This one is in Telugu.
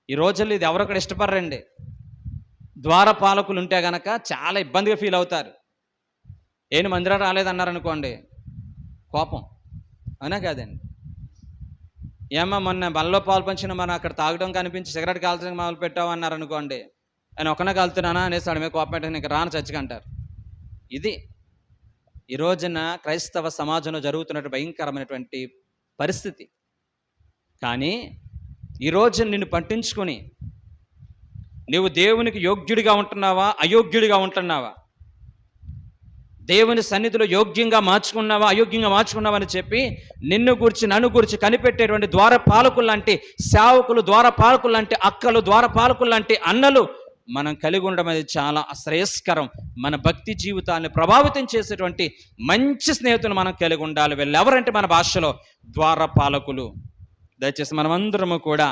ఈ రోజుల్లో ఇది ఎవరు కూడా ఇష్టపడరండి. ద్వారపాలకులు ఉంటే గనక చాలా ఇబ్బందిగా ఫీల్ అవుతారు. ఏంటి మందిరం రాలేదన్నారనుకోండి, కోపం. అవునా కాదండి? ఏమ్మా మొన్న బలలో పాలు పంచిన మనం అక్కడ తాగడం కనిపించి సిగరెట్ కాల్చడం మొదలు పెట్టామన్నారనుకోండి, నేను ఒక్కనే కాలుతున్నానా అనేసి వాడి మీద కోపం పెట్టని ఇంక రాను చచ్చికంటారు. ఇది ఈ రోజున క్రైస్తవ సమాజంలో జరుగుతున్నటువంటి భయంకరమైనటువంటి పరిస్థితి. కానీ ఈరోజు నిన్ను పట్టించుకొని నీవు దేవునికి యోగ్యుడిగా ఉంటున్నావా, అయోగ్యుడిగా ఉంటున్నావా, దేవుని సన్నిధిలో యోగ్యంగా మార్చుకున్నావా, అయోగ్యంగా మార్చుకున్నావా అని చెప్పి నిన్ను గురించి నన్ను గురించి కనిపెట్టేటువంటి ద్వారపాలకులు లాంటి సేవకులు, ద్వారపాలకులు లాంటి అక్కలు, ద్వారపాలకులు లాంటి అన్నలు మనం కలిగి ఉండడం అనేది చాలా శ్రేయస్కరం. మన భక్తి జీవితాన్ని ప్రభావితం చేసేటువంటి మంచి స్నేహితులు మనం కలిగి ఉండాలి. వీళ్ళు ఎవరంటే మన భాషలో ద్వారపాలకులు. దయచేసి మనమందరము కూడా